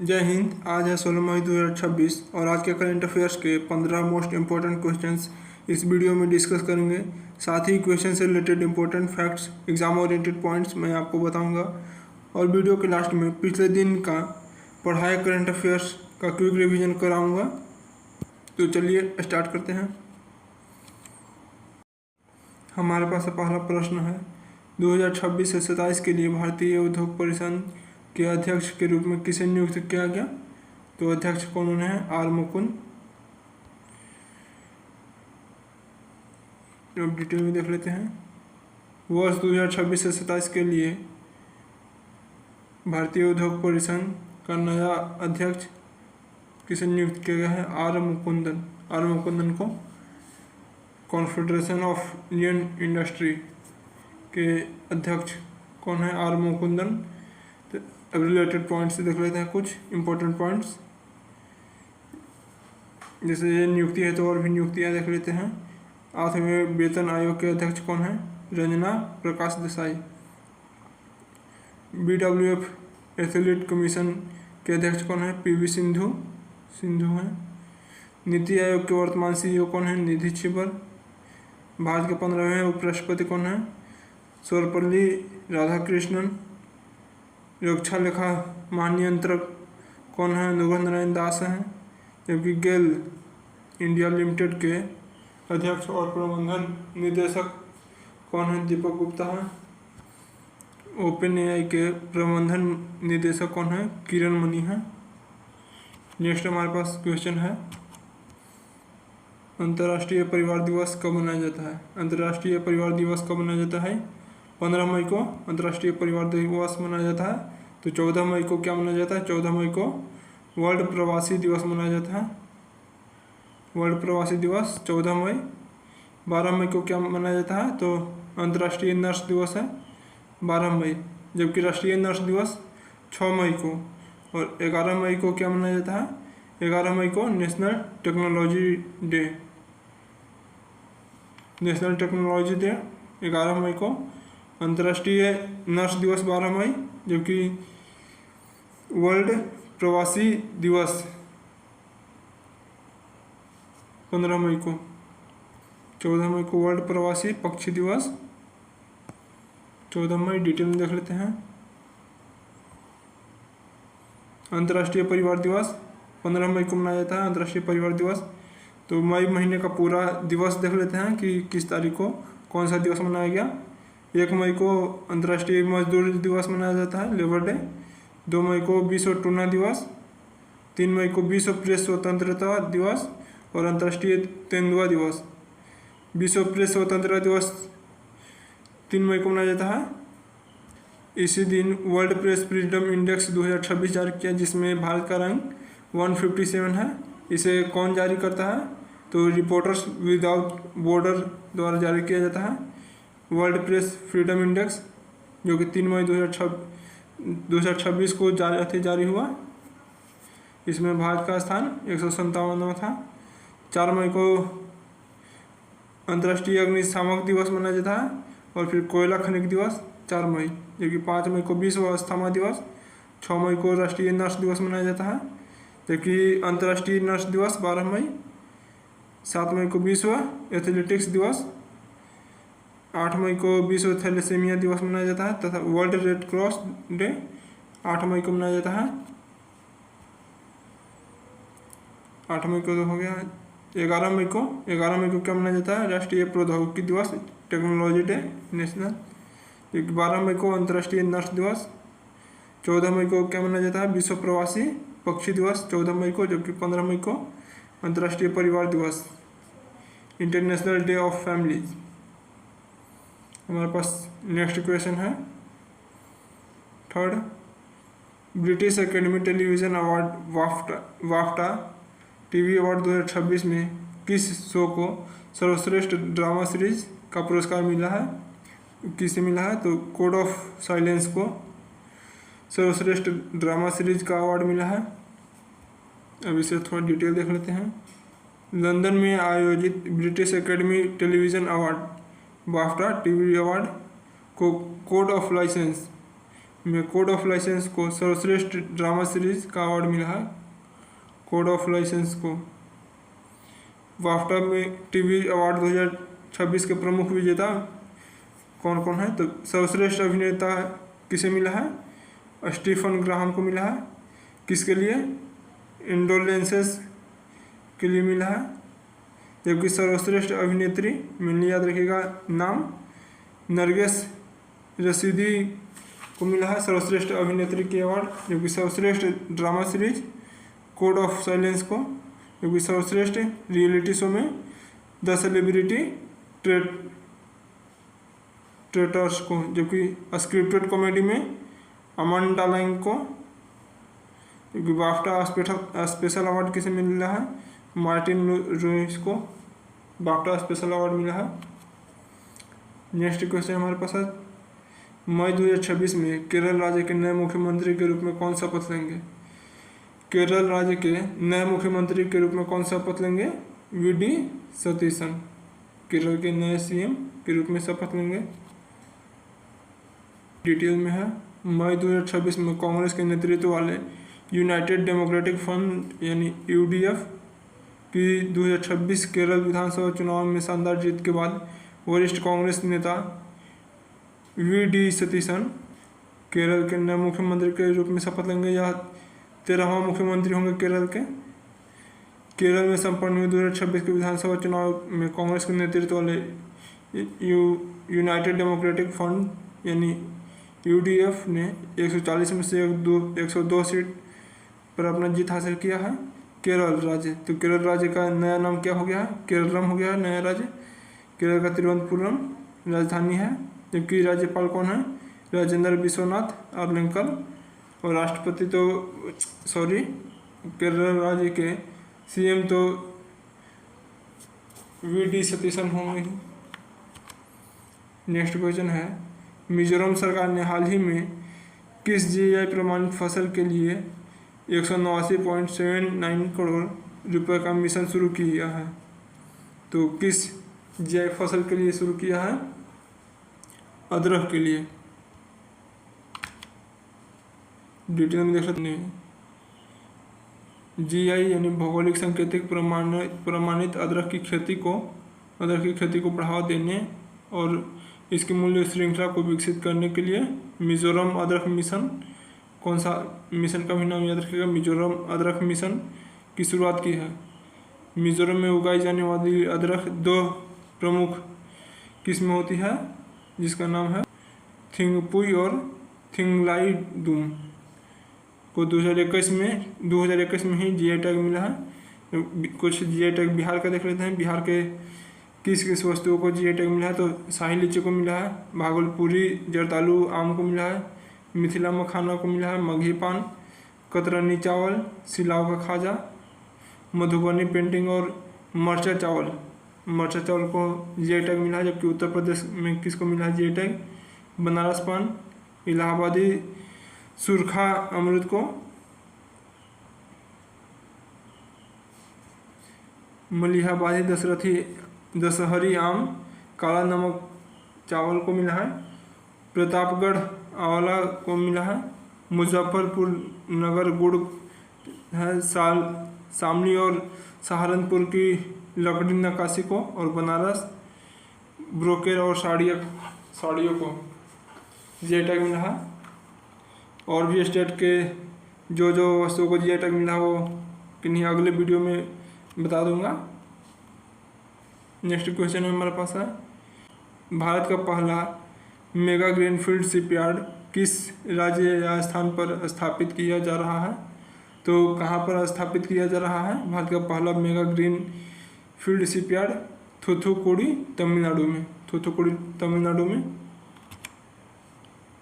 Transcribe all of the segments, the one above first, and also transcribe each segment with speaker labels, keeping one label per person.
Speaker 1: जय हिंद। आज है 16 मई 2026 और आज के करंट अफेयर्स के 15 मोस्ट इम्पोर्टेंट क्वेश्चंस इस वीडियो में डिस्कस करेंगे। साथ ही क्वेश्चन से related important facts, exam oriented points मैं आपको बताऊंगा और वीडियो के लास्ट में पिछले दिन का पढ़ाए करंट अफेयर्स का क्विक रिवीजन कराऊंगा। तो चलिए स्टार्ट करते हैं। हमारे पास पहला प्रश्न है, 2026 से 27 के लिए भारतीय उद्योग परिसंघ के अध्यक्ष के रूप में किसे नियुक्त किया गया? तो अध्यक्ष कौन है? आर मुकुंद। अब डिटेल में देख लेते हैं। वर्ष 2026 से 27 के लिए भारतीय उद्योग परिसंघ का नया अध्यक्ष किसे नियुक्त किया गया है? आर मुकुंदन। आर मुकुंदन को कॉन्फेडरेशन ऑफ इंडियन इंडस्ट्री के अध्यक्ष कौन है? आर मुकुंदन। तो अब रिलेटेड पॉइंट्स देख लेते हैं, कुछ इंपॉर्टेंट पॉइंट्स। जैसे ये नियुक्ति है तो और भी नियुक्तियां देख लेते हैं। आठवें वेतन आयोग के अध्यक्ष कौन है? Ranjana Prakash Desai. BWF athlete commission के अध्यक्ष कौन है? PV सिंधु हैं। नीति आयोग के वर्तमान CEO कौन है? निधि छिबर। भारत के 15वें उपराष्ट्रपति कौन है? सर्वपल्ली राधाकृष्णन। रक्षा लेखा महानियंत्रक कौन है? अनुबंध नारायण दास हैं। जबकि गेल इंडिया लिमिटेड के अध्यक्ष और प्रबंधन निदेशक कौन है? दीपक गुप्ता है। OpenAI के प्रबंधन निदेशक कौन है? किरण मनी है। नेक्स्ट हमारे पास क्वेश्चन है, अंतर्राष्ट्रीय परिवार दिवस कब मनाया जाता है? अंतर्राष्ट्रीय परिवार दिवस कब मनाया जाता है? 15 मई को अंतर्राष्ट्रीय परिवार दिवस मनाया जाता है। तो 14 मई को क्या मनाया जाता है? 14 मई को वर्ल्ड प्रवासी दिवस मनाया जाता है। वर्ल्ड प्रवासी दिवस 14 मई। 12 मई को क्या मनाया जाता है? तो अंतर्राष्ट्रीय नर्स दिवस है 12 मई। जबकि राष्ट्रीय नर्स दिवस 6 मई को। और 11 मई को क्या मनाया जाता है? 11 मई को national technology day. National technology day 11 मई को। अंतर्राष्ट्रीय नर्स दिवस 12 मई। जबकि वर्ल्ड प्रवासी दिवस 15 मई को। 14 मई को वर्ल्ड प्रवासी पक्षी दिवस 14 मई। डिटेल में देख लेते हैं। अंतर्राष्ट्रीय परिवार दिवस 15 मई को मनाया जाता है। अंतर्राष्ट्रीय परिवार दिवस। तो मई महीने का पूरा दिवस देख लेते हैं कि किस तारीख को कौन सा दिवस मनाया गया। 1 मई को अंतर्राष्ट्रीय मजदूर दिवस मनाया जाता है, लेबर डे। 2 मई को विश्व टूना दिवस। 3 मई को विश्व प्रेस स्वतंत्रता दिवस और अंतर्राष्ट्रीय तेंदुआ दिवस। विश्व प्रेस स्वतंत्रता दिवस 3 मई को मनाया जाता है। इसी दिन वर्ल्ड प्रेस फ्रीडम इंडेक्स 2026 जारी किया, जिसमें भारत का रैंक 157 है। इसे कौन जारी करता है? तो रिपोर्टर्स विदाउट बॉर्डर द्वारा जारी किया जाता है वर्ल्ड प्रेस फ्रीडम इंडेक्स, जो कि 3 मई 2026 को जारी हुआ। इसमें भारत का स्थान 157वां था। 4 मई को अंतर्राष्ट्रीय अग्निशामक दिवस मनाया जाता है और फिर कोयला खनिक दिवस 4 मई। जबकि 5 मई को विश्व अस्थमा दिवस। 6 मई को राष्ट्रीय नर्स दिवस मनाया जाता है। जबकि अंतर्राष्ट्रीय नर्स दिवस 12 मई। 7 मई को विश्व एथलेटिक्स दिवस। 8 मई को विश्व थैलेसीमिया दिवस मनाया जाता है तथा वर्ल्ड रेड क्रॉस डे 8 मई को मनाया जाता है। 8 मई को तो हो गया। 11 मई को क्या मनाया जाता है? राष्ट्रीय प्रौद्योगिकी दिवस, टेक्नोलॉजी डे नेशनल। 12 मई को अंतर्राष्ट्रीय नर्स दिवस। 14 मई को क्या मनाया जाता है? विश्व प्रवासी पक्षी दिवस 14 मई को। जबकि 15 मई को अंतर्राष्ट्रीय परिवार दिवस, इंटरनेशनल डे ऑफ फैमिलीज। हमारे पास नेक्स्ट क्वेश्चन है, third, British academy television award BAFTA TV award 2026 में किस शो को सर्वश्रेष्ठ ड्रामा सीरीज का पुरस्कार मिला है? किसे मिला है? तो कोड ऑफ साइलेंस को सर्वश्रेष्ठ ड्रामा सीरीज का अवार्ड मिला है। अब इसे थोड़ा डिटेल देख लेते हैं। लंदन में आयोजित British academy television award BAFTA TV award को कोड ऑफ लाइसेंस में कोड ऑफ लाइसेंस को सर्वश्रेष्ठ ड्रामा सीरीज का अवार्ड मिला है। कोड ऑफ लाइसेंस को बाफ्टा में टीवी अवार्ड 2026 के प्रमुख विजेता कौन कौन है? तो सर्वश्रेष्ठ अभिनेता किसे मिला है? स्टीफन ग्राहम को मिला है। किसके लिए? इंडोलेंसेस के लिए मिला है। जबकि सर्वश्रेष्ठ अभिनेत्री मैंने याद रखिएगा नाम नरगिस रशीदी को मिला है सर्वश्रेष्ठ अभिनेत्री के अवार्ड। जबकि सर्वश्रेष्ठ drama series code of silence को, जबकि सर्वश्रेष्ठ रियलिटी शो में द सेलिब्रिटी ट्रेटर्स को, जबकि स्क्रिप्टेड कॉमेडी में अमांडा लाइंग को, जबकि बाफ्टा स्पेशल अवार्ड किसे मिला है? मार्टिन लुइस को बाफ्टा स्पेशल अवार्ड मिला है। नेक्स्ट क्वेश्चन हमारे पास है, मई 2026 में केरल राज्य के नए मुख्यमंत्री के रूप में कौन शपथ लेंगे? केरल राज्य के नए मुख्यमंत्री के रूप में कौन शपथ लेंगे? वी.डी. सतीशन केरल के नए सीएम के रूप में शपथ लेंगे। डिटेल में है, मई 2026 में कांग्रेस के नेतृत्व वाले यूनाइटेड डेमोक्रेटिक फ्रंट यानी यूडीएफ की 2026 केरल विधानसभा चुनाव में शानदार जीत के बाद वरिष्ठ कांग्रेस नेता वी.डी. सतीशन केरल के नए मुख्यमंत्री के रूप में शपथ लेंगे। यह 13वां मुख्यमंत्री होंगे केरल के। केरल में संपन्न हुए 2026 के विधानसभा चुनाव में कांग्रेस के नेतृत्व वाले यूनाइटेड डेमोक्रेटिक फ्रंट यानी यूडीएफ ने 140 में से 102 सीट पर अपना जीत हासिल किया है। केरल राज्य, तो केरल राज्य का नया नाम क्या हो गया है? केरलम हो गया है नया राज्य। केरल का तिरुवनंतपुरम राजधानी है। जबकि राज्यपाल कौन है? राजेंद्र विश्वनाथ आर्लेकर। और राष्ट्रपति केरल राज्य के सीएम तो वी.डी. सतीशन होंगे। नेक्स्ट क्वेश्चन है, मिजोरम सरकार ने हाल ही में किस जीआई प्रमाणित फसल के लिए 189.79 करोड़ रुपए का मिशन शुरू किया है? तो किस जीआई फसल के लिए शुरू किया है? अदरक के लिए। डिटेल में देख सकते हैं, जीआई यानी भौगोलिक सांकेतिक प्रमाणित अदरक की खेती को बढ़ावा देने और इसकी मूल्य श्रृंखला को विकसित करने के लिए मिजोरम अदरक मिशन, कौन सा मिशन का भी नाम याद रखिएगा, मिजोरम अदरक मिशन की शुरुआत की है। मिजोरम में उगाई जाने वाली अदरक 2 प्रमुख किस्में होती है जिसका नाम है थिंगपुई और थिंगलाईडुम को 2021 में ही जीआई टैग मिला है। कुछ जीआई टैग बिहार का देख लेते हैं। बिहार के किस वस्तुओं को जीआई टैग मिला है? तो शाही लीची को मिला है, भागलपुरी जरदालू आम को मिला है, मिथिला मखाना को मिला है, मगही पान, कतरनी चावल, सिलाव का खाजा, मधुबनी पेंटिंग और मरचा चावल को जीआई टैग मिला है। जबकि उत्तर प्रदेश में किसको मिला है जीआई टैग? बनारस पान, इलाहाबादी सुरखा अमरूद को, मलिहाबादी दशहरी आम, काला नमक चावल को मिला है, प्रतापगढ़ आंवला को मिला है, मुजफ्फरपुर नगर गुड़ है, शामली और सहारनपुर की लकड़ी नक्काशी को, और बनारस ब्रोकेर और साड़ियों को जीआई टैग मिला है। और भी स्टेट के जो वस्तुओं को जीआई टैग मिला वो किन्हीं अगले वीडियो में बता दूंगा। नेक्स्ट क्वेश्चन हमारे पास है, भारत का पहला मेगा ग्रीनफील्ड शिपयार्ड किस राज्य या स्थान पर स्थापित किया जा रहा है? तो कहाँ पर स्थापित किया जा रहा है भारत का पहला mega greenfield shipyard? Thoothukudi Tamil Nadu में।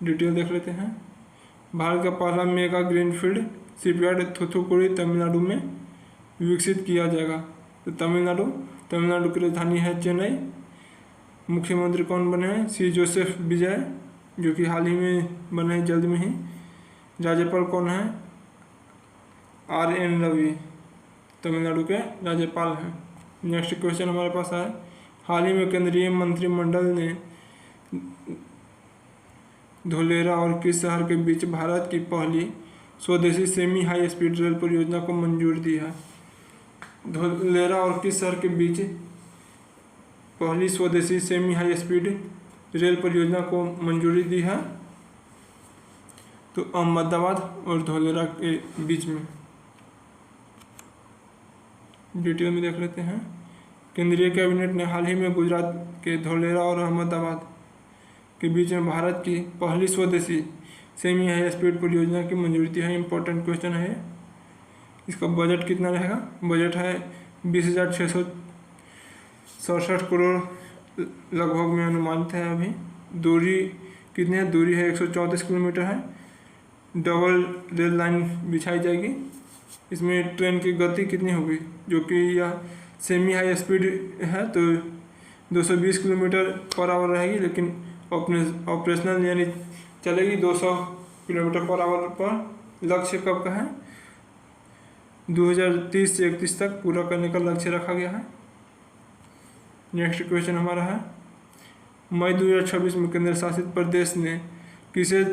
Speaker 1: डिटेल देख लेते हैं। भारत का पहला mega greenfield shipyard Thoothukudi Tamil Nadu में विकसित किया जाएगा। तो तमिलनाडु की राजधानी है चेन्नई। मुख्यमंत्री कौन बने हैं? सी जोसेफ विजय, जो कि हाल ही में बने हैं, जल्द में ही। राज्यपाल कौन है? R.N. रवि तमिलनाडु के राज्यपाल हैं। नेक्स्ट क्वेश्चन हमारे पास है, हाल ही में केंद्रीय मंत्रिमंडल ने धोलेरा और किस शहर के बीच भारत की पहली स्वदेशी सेमी हाई स्पीड रेल परियोजना को मंजूरी दी है? धोलेरा और किस शहर के बीच पहली स्वदेशी सेमी हाई स्पीड रेल परियोजना को मंजूरी दी है? तो अहमदाबाद और धोलेरा के बीच में। डिटेल में देख लेते हैं। केंद्रीय कैबिनेट ने हाल ही में गुजरात के धोलेरा और अहमदाबाद के बीच में भारत की पहली स्वदेशी सेमी हाई स्पीड परियोजना की मंजूरी दी है। इंपॉर्टेंट क्वेश्चन है। इसका बजट कितना रहेगा? बजट है 20,667 करोड़ लगभग में अनुमानित है। अभी दूरी कितनी है? दूरी है 134 किलोमीटर है। डबल रेल लाइन बिछाई जाएगी। इसमें ट्रेन की गति कितनी होगी? जो कि यह सेमी हाई स्पीड है तो 220 किलोमीटर पर आवर रहेगी, लेकिन ऑपरेशनल यानी चलेगी 200 किलोमीटर पर आवर पर। लक्ष्य कब का है? 2030 से 31 तक पूरा करने का लक्ष्य रखा गया है। नेक्स्ट क्वेश्चन हमारा है, मई 2026 में केंद्र शासित प्रदेश ने किसे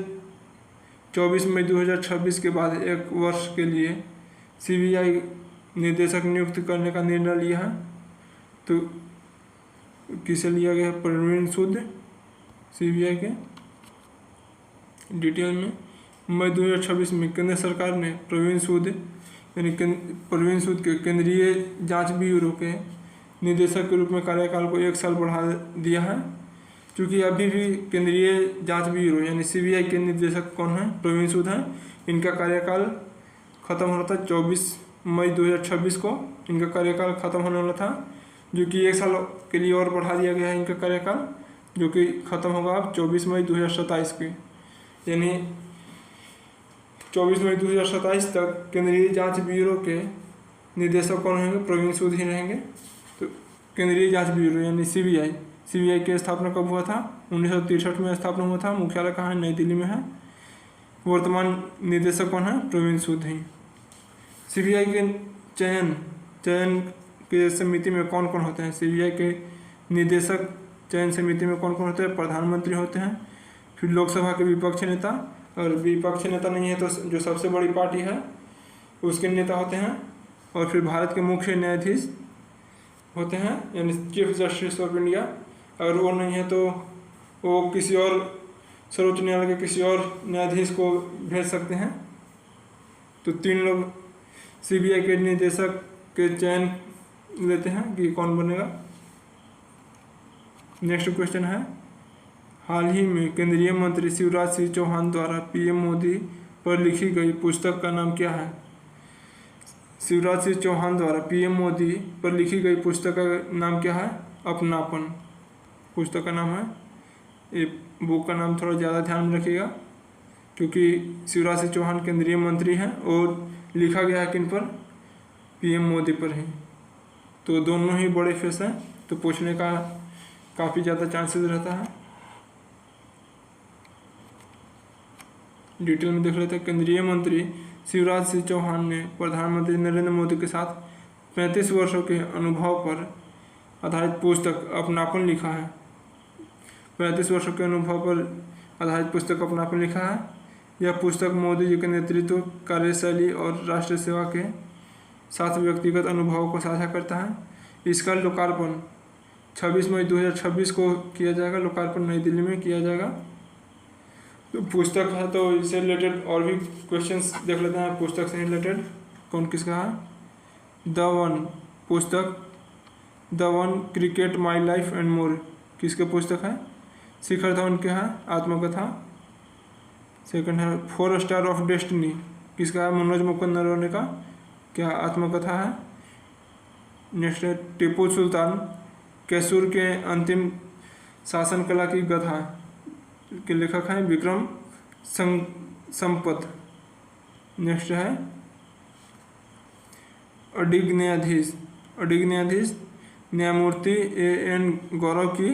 Speaker 1: 24 मई 2026 के बाद एक वर्ष के लिए सीबीआई निदेशक नियुक्त करने का निर्णय लिया है? तो किसे लिया गया? प्रवीण सूद सीबीआई के। डिटेल में मई 2026 में केंद्र सरकार ने प्रवीण सूद के केंद्रीय जांच ब्यूरो के निदेशक के रूप में कार्यकाल को 1 साल बढ़ा दिया है। क्योंकि अभी भी केंद्रीय जांच ब्यूरो यानी सीबीआई के निदेशक कौन है? प्रवीण सूद हैं। इनका कार्यकाल खत्म होना था 24 मई 2026 को इनका कार्यकाल खत्म होने वाला था, जो कि 1 साल के लिए और बढ़ा दिया गया है इनका कार्यकाल, जो कि खत्म होगा अब 24 मई 2027 की। यानी 24 मई 2027 तक केंद्रीय जांच ब्यूरो के निदेशक कौन रहेंगे? प्रवीण सूद ही रहेंगे। तो केंद्रीय जांच ब्यूरो यानी सीबीआई की स्थापना कब हुआ था? 1963 में स्थापना हुआ था। मुख्यालय कहाँ है? नई दिल्ली में है। वर्तमान निदेशक कौन है? प्रवीण सूद ही। सीबीआई के चयन के समिति में कौन कौन होते हैं? सीबीआई के निदेशक चयन समिति में कौन कौन होते हैं? प्रधानमंत्री होते हैं, फिर लोकसभा के विपक्ष नेता, और विपक्ष नेता नहीं है तो जो सबसे बड़ी पार्टी है उसके नेता होते हैं, और फिर भारत के मुख्य न्यायाधीश होते हैं यानी चीफ जस्टिस ऑफ इंडिया। अगर वो नहीं है तो वो किसी और सर्वोच्च न्यायालय के किसी और न्यायाधीश को भेज सकते हैं। तो 3 लोग सीबीआई के निदेशक के चयन लेते हैं कि कौन बनेगा। नेक्स्ट क्वेश्चन है, हाल ही में केंद्रीय मंत्री शिवराज सिंह चौहान द्वारा पीएम मोदी पर लिखी गई पुस्तक का नाम क्या है? शिवराज सिंह चौहान द्वारा पीएम मोदी पर लिखी गई पुस्तक का नाम क्या है? अपनापन पुस्तक का नाम है। ये बुक का नाम थोड़ा ज़्यादा ध्यान में रखिएगा, क्योंकि शिवराज सिंह चौहान केंद्रीय मंत्री हैं और लिखा गया है किन पर? पीएम मोदी पर ही। तो दोनों ही बड़े फेस हैं, तो पूछने का काफ़ी ज़्यादा चांसेस रहता है। डिटेल में देख लेते हैं। केंद्रीय मंत्री शिवराज सिंह चौहान ने प्रधानमंत्री नरेंद्र मोदी के साथ 35 वर्षों के अनुभव पर आधारित पुस्तक अपनापन लिखा है। 35 वर्षों के अनुभव पर आधारित पुस्तक अपनापन लिखा है। यह पुस्तक मोदी जी के नेतृत्व, कार्यशैली और राष्ट्र सेवा के साथ व्यक्तिगत अनुभवों को साझा करता है। इसका लोकार्पण 26 मई 2026 को किया जाएगा। लोकार्पण नई दिल्ली में किया जाएगा। तो पुस्तक है, तो इससे रिलेटेड और भी क्वेश्चंस देख लेते हैं। पुस्तक से रिलेटेड कौन किसका है? द वन पुस्तक, the one cricket my life and more किसके पुस्तक है? शिखर धवन के है, आत्मकथा। सेकंड है 4 स्टार ऑफ डेस्टिनी किसका है? मनोज मुकुंद नरवणे का क्या आत्मकथा है। नेक्स्ट है टीपू सुल्तान कैसूर के अंतिम शासन कला की गाथा के लेखक हैं विक्रम संपत। नेक्स्ट है अडिग न्यायाधीश न्यायमूर्ति AN गौरव की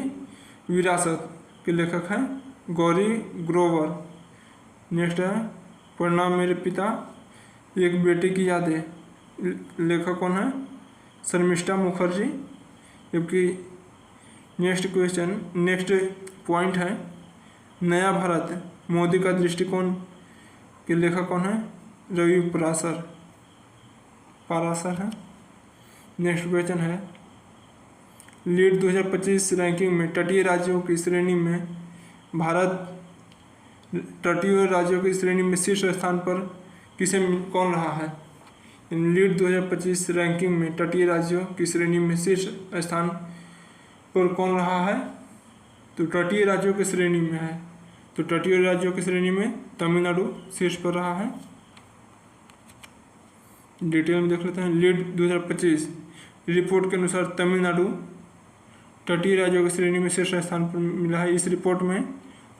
Speaker 1: विरासत के लेखक हैं गौरी ग्रोवर। नेक्स्ट है प्रणाम मेरे पिता, एक बेटे की यादें, लेखक कौन है? शर्मिष्ठा मुखर्जी। जबकि नेक्स्ट पॉइंट है नया भारत मोदी का दृष्टिकोण के लेखक कौन है? रवि पाराशर है। नेक्स्ट क्वेश्चन है, लीड 2025 रैंकिंग में तटीय राज्यों की श्रेणी में भारत तटीय राज्यों की श्रेणी में शीर्ष स्थान पर कौन रहा है? लीड 2025 रैंकिंग में तटीय राज्यों की श्रेणी में शीर्ष स्थान पर कौन रहा है? तो तटीय राज्यों की श्रेणी में है, तो तटीय राज्यों की श्रेणी में तमिलनाडु शीर्ष पर रहा है। डिटेल में देख लेते हैं। लीड 2025 रिपोर्ट के अनुसार तमिलनाडु तटीय राज्यों की श्रेणी में शीर्ष स्थान पर मिला है। इस रिपोर्ट में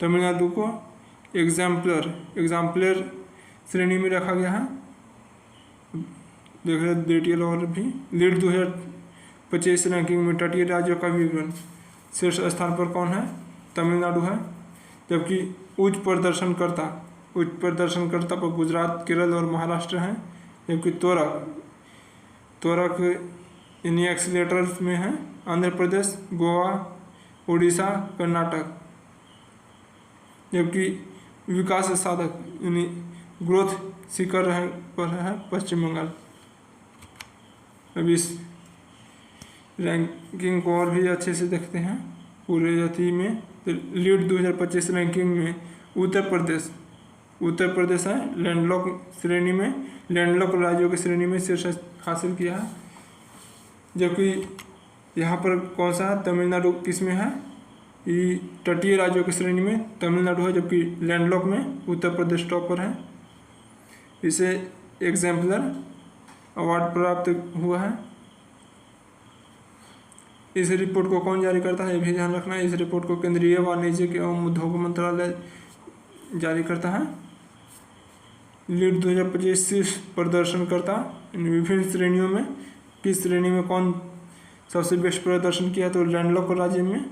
Speaker 1: तमिलनाडु को एग्जाम्पलर श्रेणी में रखा गया है। देख रहे डिटेल और भी। लीड 2025 रैंकिंग में तटीय राज्यों का विवरण शीर्ष स्थान पर कौन है? तमिलनाडु है। जबकि उच्च प्रदर्शनकर्ता पर गुजरात, केरल और महाराष्ट्र हैं। जबकि त्वरक यानी एक्सीलेटर्स में है आंध्र प्रदेश, गोवा, उड़ीसा, कर्नाटक। जबकि विकास साधक यानी ग्रोथ सीकर पर है पश्चिम बंगाल। अब इस रैंकिंग को और भी अच्छे से देखते हैं पूरे जाति में। तो लीड 2025 रैंकिंग में उत्तर प्रदेश है लैंडलॉक राज्यों की श्रेणी में शीर्ष हासिल किया है। जबकि यहाँ पर कौन सा है? तमिलनाडु किस में है? ये तटीय राज्यों की श्रेणी में तमिलनाडु है, जबकि लैंडलॉक में उत्तर प्रदेश टॉप पर है। इसे एग्जाम्पलर अवार्ड प्राप्त हुआ है। इस रिपोर्ट को कौन जारी करता है, ये भी ध्यान रखना है। इस रिपोर्ट को केंद्रीय वाणिज्य एवं उद्योग मंत्रालय जारी करता है। लीड 2025 शीर्ष प्रदर्शनकर्ता विभिन्न श्रेणियों में किस श्रेणी में कौन सबसे बेस्ट प्रदर्शन किया? तो लैंडलॉक राज्य में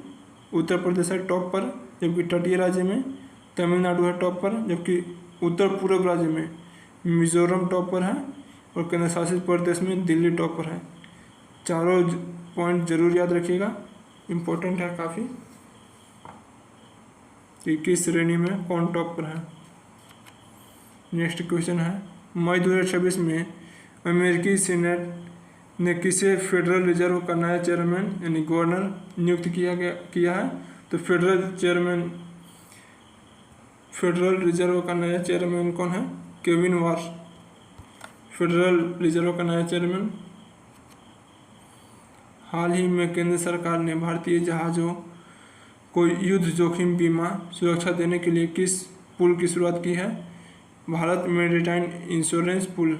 Speaker 1: उत्तर प्रदेश है टॉप पर, जबकि तटीय राज्य में तमिलनाडु है टॉप पर, जबकि उत्तर पूर्व राज्य में मिजोरम टॉप पर है और केंद्र शासित प्रदेश में दिल्ली टॉप पर है। चारों पॉइंट जरूर याद रखिएगा, इम्पोर्टेंट है काफ़ी कि किस श्रेणी में कौन टॉप पर है। नेक्स्ट क्वेश्चन है, मई 2026 में अमेरिकी सीनेट ने किसे फेडरल रिजर्व का नया चेयरमैन यानी गवर्नर नियुक्त किया है? तो फेडरल रिजर्व का नया चेयरमैन कौन है? केविन वार्श फेडरल रिजर्व का नया चेयरमैन। हाल ही में केंद्र सरकार ने भारतीय जहाज़ों को युद्ध जोखिम बीमा सुरक्षा देने के लिए किस पुल की शुरुआत की है? भारत मेरीटाइम इंश्योरेंस पुल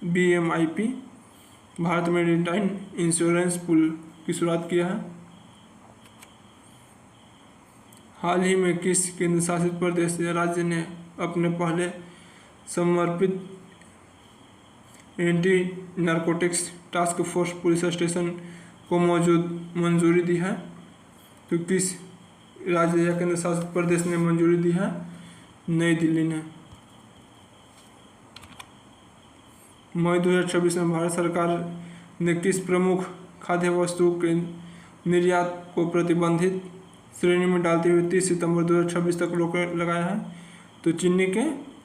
Speaker 1: BMIP भारत मेरीटाइम इंश्योरेंस पुल की शुरुआत किया है। हाल ही में किस केंद्र शासित प्रदेश या राज्य ने अपने पहले समर्पित anti narcotics task force police station को मंजूरी दी है? तो किस राज्य या केंद्र शासित प्रदेश ने मंजूरी दी है? नई दिल्ली ने। मई 2026 में भारत सरकार ने किस प्रमुख खाद्य वस्तु के निर्यात को प्रतिबंधित श्रेणी में डालते हुए 30 सितंबर 2026 तक रोक लगाया है? तो चीनी के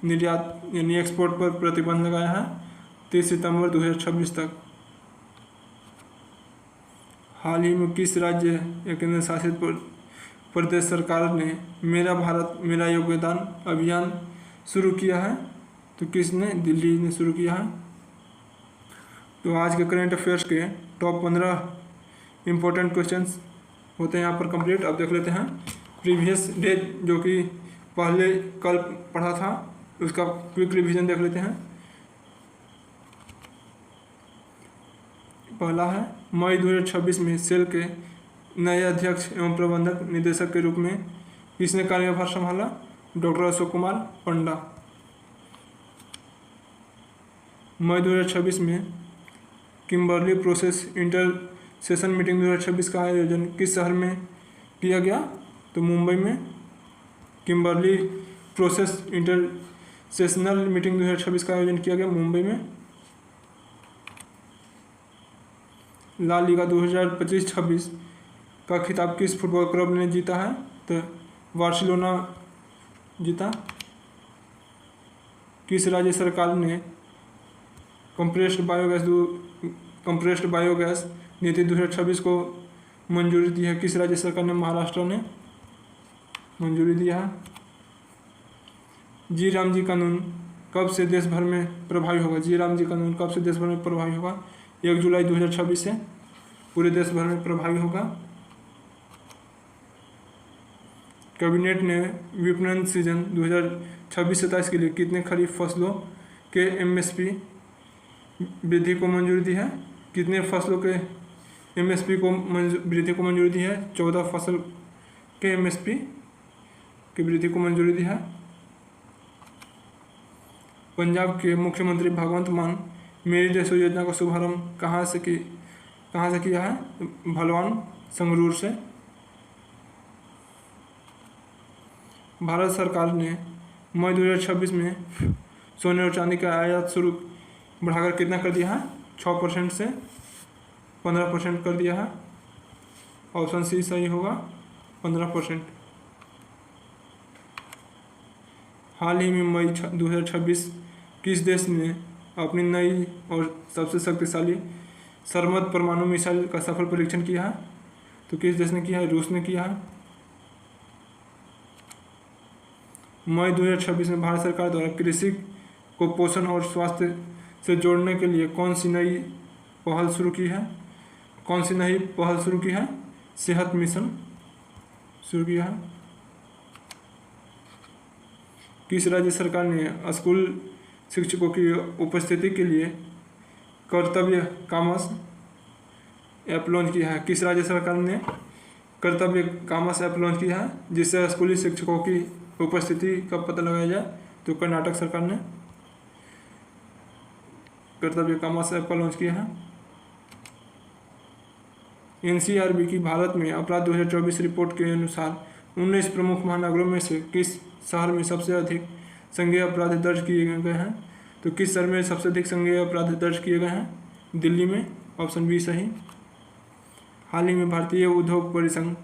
Speaker 1: निर्यात यानी एक्सपोर्ट पर प्रतिबंध लगाया है 30 सितंबर 2026 तक। हाल ही में किस राज्य या केंद्र शासित प्रदेश सरकार ने मेरा भारत मेरा योगदान अभियान शुरू किया है? तो किसने? दिल्ली ने शुरू किया है। तो आज के करंट अफेयर्स के टॉप 15 इम्पोर्टेंट क्वेश्चंस होते हैं यहाँ पर कंप्लीट। अब देख लेते हैं प्रीवियस डे जो कि पहले कल पढ़ा था उसका क्विक रिवीजन देख लेते हैं। पहला है, मई 2026 में सेल के नए अध्यक्ष एवं प्रबंधक निदेशक के रूप में किसने कार्यभार संभाला? डॉक्टर अशोक कुमार पंडा। मई 2026 में Kimberley process inter session meeting 2026 का आयोजन किस शहर में किया गया? तो मुंबई में। Kimberley process inter sessional meeting 2026 का आयोजन किया गया मुंबई में। ला लीगा 2025-26 का खिताब किस फुटबॉल क्लब ने जीता है? तो बार्सिलोना जीता। किस राज्य सरकार ने कंप्रेस्ड बायोगैस नीति 2026 को मंजूरी दी है? किस राज्य सरकार ने? महाराष्ट्र ने मंजूरी दिया है। जी राम जी कानून कब से देश भर में प्रभावी होगा? जी राम जी कानून कब से देश भर में प्रभावी होगा? 1 जुलाई 2026 से पूरे देश भर में प्रभावी होगा। कैबिनेट ने विपणन सीजन 2026-27 के लिए कितने खरीफ फसलों के MSP वृद्धि को मंजूरी दी है? कितने फसलों के MSP को वृद्धि को मंजूरी दी है? 14 फसल के MSP की वृद्धि को मंजूरी दी है। पंजाब के मुख्यमंत्री भगवंत मान मेरी रसोई योजना का शुभारंभ कहाँ से किया है? भलवान संगरूर से। भारत सरकार ने मई 2026 में सोने और चांदी का आयात शुल्क बढ़ाकर कितना कर दिया है? 6% से 15% कर दिया है। ऑप्शन सी सही होगा, 15%। हाल ही में मई 2026 किस देश ने अपनी नई और सबसे शक्तिशाली सरमद परमाणु मिसाइल का सफल परीक्षण किया है? तो किस देश ने किया है? रूस ने किया है। मई 2026 में भारत सरकार द्वारा कृषि को पोषण और स्वास्थ्य से जोड़ने के लिए कौन सी नई पहल शुरू की है? सेहत मिशन शुरू किया है। किस राज्य सरकार ने स्कूल शिक्षकों की उपस्थिति के लिए कर्तव्य कामस ऐप लॉन्च किया है? किस राज्य सरकार ने कर्तव्य कामस ऐप लॉन्च किया है जिससे स्कूली शिक्षकों की उपस्थिति का पता लगाया जाए? तो कर्नाटक सरकार ने कर्तव्य कामस ऐप का लॉन्च किया है। NCRB की भारत में अपराध 2024 रिपोर्ट के अनुसार 19 प्रमुख महानगरों में से किस शहर में सबसे अधिक संज्ञेय अपराध दर्ज किए गए हैं? तो किस शहर में सबसे अधिक संज्ञेय अपराध दर्ज किए गए हैं? दिल्ली में। ऑप्शन बी सही। हाल ही में भारतीय उद्योग परिसंघ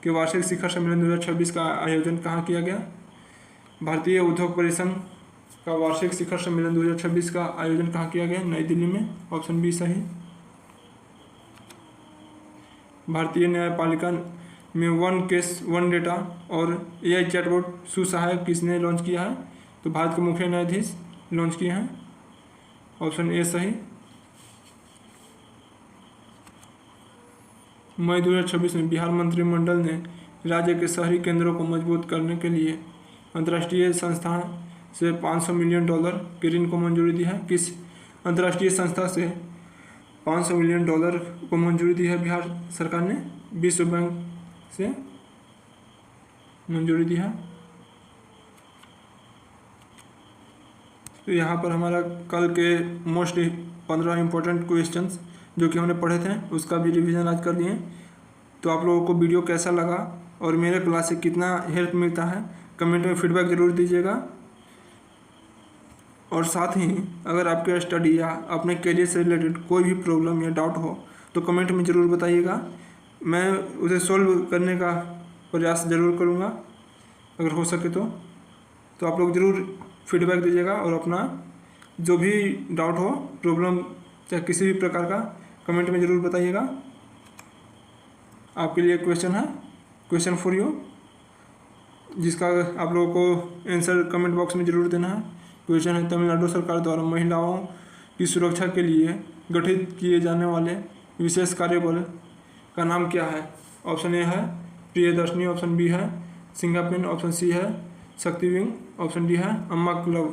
Speaker 1: के वार्षिक शिखर सम्मेलन 2026 का आयोजन कहाँ किया गया? भारतीय उद्योग परिसंघ का वार्षिक शिखर सम्मेलन 2026 का आयोजन कहाँ किया गया? नई दिल्ली में। ऑप्शन बी सही। भारतीय न्यायपालिका में वन केस वन डेटा और AI चैटबॉट सुसहायक किसने लॉन्च किया है? तो भारत के मुख्य न्यायाधीश लॉन्च किए हैं। ऑप्शन ए सही। मई 2026 में बिहार मंत्रिमंडल ने राज्य के शहरी केंद्रों को मजबूत करने के लिए अंतर्राष्ट्रीय संस्था से $500 मिलियन के ऋण को मंजूरी दी है? किस अंतर्राष्ट्रीय संस्था से $500 मिलियन को मंजूरी दी है बिहार सरकार ने? विश्व बैंक से मंजूरी दी है। तो यहाँ पर हमारा कल के मोस्ट 15 इम्पोर्टेंट क्वेश्चंस जो कि हमने पढ़े थे उसका भी रिवीजन आज कर लिए। तो आप लोगों को वीडियो कैसा लगा और मेरे क्लास से कितना हेल्प मिलता है कमेंट में फीडबैक ज़रूर दीजिएगा। और साथ ही अगर आपके स्टडी या अपने करियर से रिलेटेड कोई भी प्रॉब्लम या डाउट हो तो कमेंट में ज़रूर बताइएगा, मैं उसे सॉल्व करने का प्रयास ज़रूर करूँगा अगर हो सके तो आप लोग ज़रूर फीडबैक दीजिएगा और अपना जो भी डाउट हो, प्रॉब्लम चाहे किसी भी प्रकार का, कमेंट में ज़रूर बताइएगा। आपके लिए क्वेश्चन है, क्वेश्चन फॉर यू, जिसका आप लोगों को आंसर कमेंट बॉक्स में ज़रूर देना है। क्वेश्चन है, तमिलनाडु सरकार द्वारा महिलाओं की सुरक्षा के लिए गठित किए जाने वाले विशेष कार्यबल का नाम क्या है? ऑप्शन ए है प्रियदर्शनी, ऑप्शन बी है सिंगापिन, ऑप्शन सी है शक्ति विंग, ऑप्शन डी है अम्मा क्लव।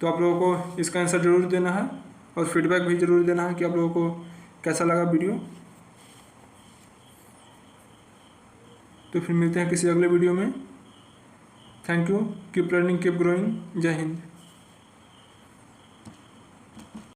Speaker 1: तो आप लोगों को इसका आंसर ज़रूर देना है और फीडबैक भी ज़रूर देना है कि आप लोगों को कैसा लगा वीडियो। तो फिर मिलते हैं किसी अगले वीडियो में। Thank you, keep learning, keep growing. जय हिंद।